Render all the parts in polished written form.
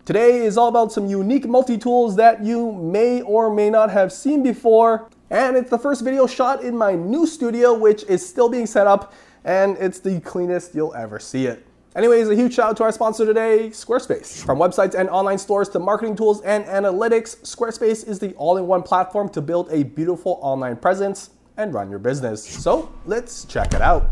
Today is all about some unique multi-tools that you may or may not have seen before. And it's the first video shot in my new studio, which is still being set up, and it's the cleanest you'll ever see it. Anyways, a huge shout out to our sponsor today, Squarespace. From websites and online stores to marketing tools and analytics, Squarespace is the all-in-one platform to build a beautiful online presence and run your business. So let's check it out.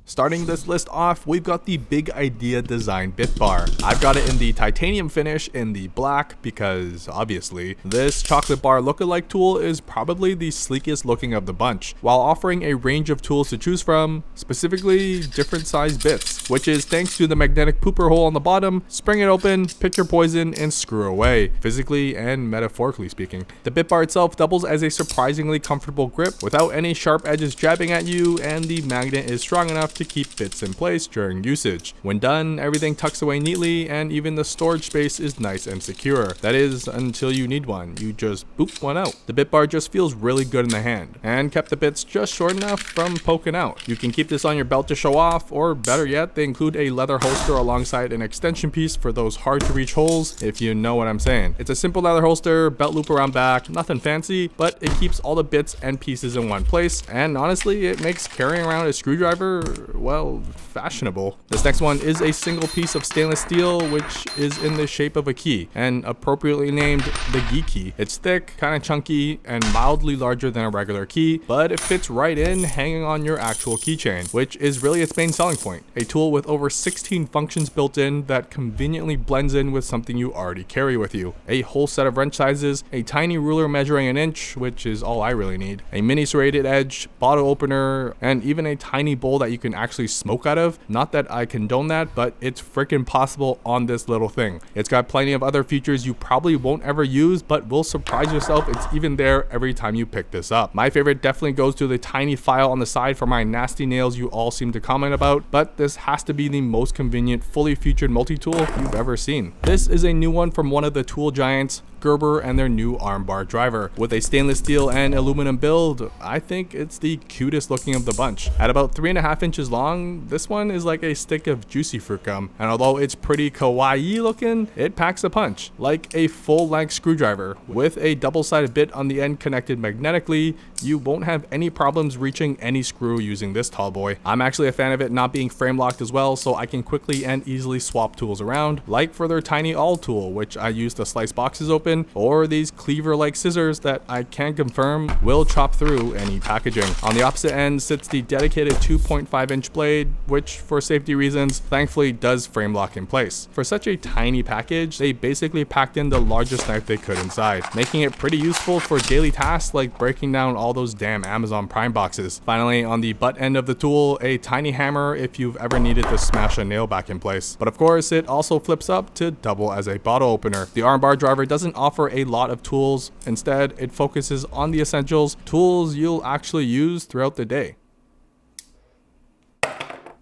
Starting this list off, we've got the BigIDesign Bit Bar. I've got it in the titanium finish in the black because, obviously, this chocolate bar lookalike tool is probably the sleekest looking of the bunch, while offering a range of tools to choose from, specifically different size bits, which is thanks to the magnetic pooper hole on the bottom. Spring it open, pick your poison, and screw away, physically and metaphorically speaking. The Bit Bar itself doubles as a surprisingly comfortable grip without any sharp edges jabbing at you, and the magnet is strong enough to keep bits in place during usage. When done, everything tucks away neatly, and even the storage space is nice and secure. That is, until you need one. You just boop one out. The Bit Bar just feels really good in the hand, and kept the bits just short enough from poking out. You can keep this on your belt to show off, or better yet, they include a leather holster alongside an extension piece for those hard to reach holes, if you know what I'm saying. It's a simple leather holster, belt loop around back, nothing fancy, but it keeps all the bits and pieces in one place, and honestly, it makes carrying around a screwdriver, well, fashionable. This next one is a single piece of stainless steel, which is in the shape of a key, and appropriately named the Geekey. It's thick, kind of chunky, and mildly larger than a regular key, but it fits right in hanging on your actual keychain, which is really its main selling point. A tool with over 16 functions built in that conveniently blends in with something you already carry with you. A whole set of wrench sizes, a tiny ruler measuring an inch, which is all I really need, a mini serrated edge, bottle opener, and even a tiny bowl that you can actually smoke out of. Not that I condone that, but it's freaking possible on this little thing. It's got plenty of other features you probably won't ever use, but will surprise yourself it's even there every time you pick this up. My favorite definitely goes to the tiny file on the side for my nasty nails you all seem to comment about, but this has to be the most convenient, fully featured multi-tool you've ever seen. This is a new one from one of the tool giants, Gerber, and their new Armbar driver. With a stainless steel and aluminum build, I think it's the cutest looking of the bunch. At about 3.5 inches long, this one is like a stick of juicy fruit gum, and although it's pretty kawaii looking, it packs a punch. Like a full-length screwdriver. With a double-sided bit on the end connected magnetically, you won't have any problems reaching any screw using this tall boy. I'm actually a fan of it not being frame locked as well, so I can quickly and easily swap tools around, like for their tiny awl tool, which I use to slice boxes open, or these cleaver-like scissors that I can confirm will chop through any packaging. On the opposite end sits the dedicated 2.5-inch blade, which for safety reasons, thankfully does frame lock in place. For such a tiny package, they basically packed in the largest knife they could inside, making it pretty useful for daily tasks like breaking down all those damn Amazon Prime boxes. Finally, on the butt end of the tool, a tiny hammer if you've ever needed to smash a nail back in place. But of course, it also flips up to double as a bottle opener. The Armbar driver doesn't offer a lot of tools. Instead, it focuses on the essentials, tools you'll actually use throughout the day.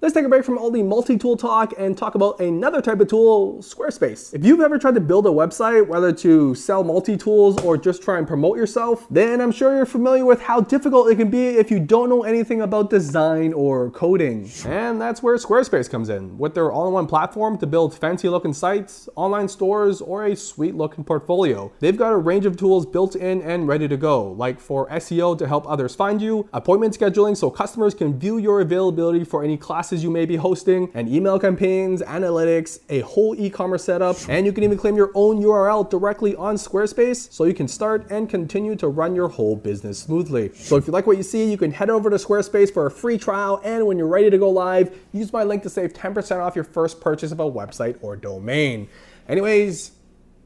Let's take a break from all the multi-tool talk and talk about another type of tool, Squarespace. If you've ever tried to build a website, whether to sell multi-tools or just try and promote yourself, then I'm sure you're familiar with how difficult it can be if you don't know anything about design or coding. And that's where Squarespace comes in, with their all-in-one platform to build fancy-looking sites, online stores, or a sweet-looking portfolio. They've got a range of tools built in and ready to go, like for SEO to help others find you, appointment scheduling so customers can view your availability for any classes you may be hosting, and email campaigns, analytics, a whole e-commerce setup, and you can even claim your own URL directly on Squarespace so you can start and continue to run your whole business smoothly. So if you like what you see, you can head over to Squarespace for a free trial, and when you're ready to go live, use my link to save 10% off your first purchase of a website or domain. Anyways,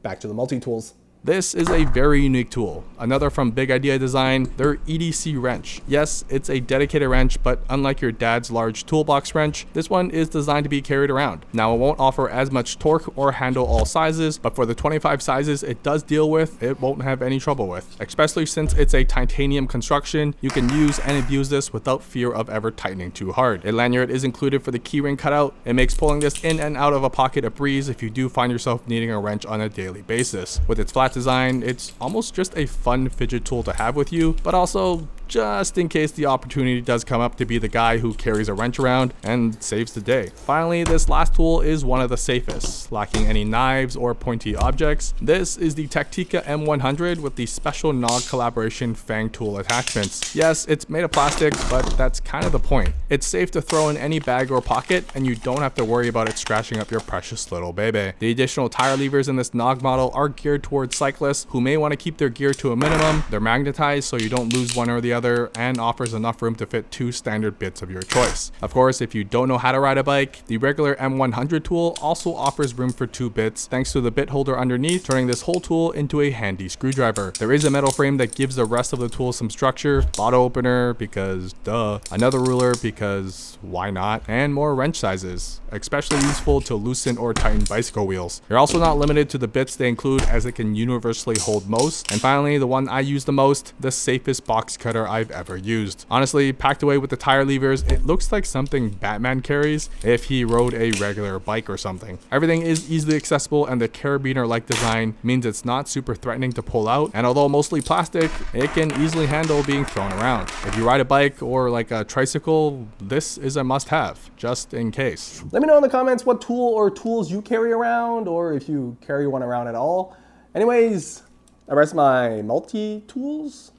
back to the multi-tools. This is a very unique tool. Another from BigIDesign, their EDC Wrench. Yes, it's a dedicated wrench, but unlike your dad's large toolbox wrench, this one is designed to be carried around. Now, it won't offer as much torque or handle all sizes, but for the 25 sizes it does deal with, it won't have any trouble with. Especially since it's a titanium construction, you can use and abuse this without fear of ever tightening too hard. A lanyard is included for the keyring cutout. It makes pulling this in and out of a pocket a breeze if you do find yourself needing a wrench on a daily basis. With its flat design, it's almost just a fun fidget tool to have with you, but also just in case the opportunity does come up to be the guy who carries a wrench around and saves the day. Finally, this last tool is one of the safest, lacking any knives or pointy objects. This is the Tactica M100 with the special Knog collaboration Fang tool attachments. Yes, it's made of plastic, but that's kind of the point. It's safe to throw in any bag or pocket, and you don't have to worry about it scratching up your precious little baby. The additional tire levers in this Knog model are geared towards cyclists who may want to keep their gear to a minimum. They're magnetized so you don't lose one or the other, and offers enough room to fit 2 standard bits of your choice. Of course, if you don't know how to ride a bike, the regular M100 tool also offers room for 2 bits thanks to the bit holder underneath, turning this whole tool into a handy screwdriver. There is a metal frame that gives the rest of the tool some structure, bottle opener because duh, another ruler because why not, and more wrench sizes, especially useful to loosen or tighten bicycle wheels. You're also not limited to the bits they include, as it can universally hold most. And finally, the one I use the most, the safest box cutter I've ever used. Honestly, packed away with the tire levers, it looks like something Batman carries if he rode a regular bike or something. Everything is easily accessible, and the carabiner-like design means it's not super threatening to pull out, and although mostly plastic, it can easily handle being thrown around. If you ride a bike or like a tricycle, this is a must-have, just in case. Let me know in the comments what tool or tools you carry around, or if you carry one around at all. Anyways, I rest my multi-tools.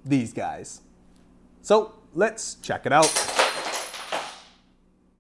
These guys. So let's check it out.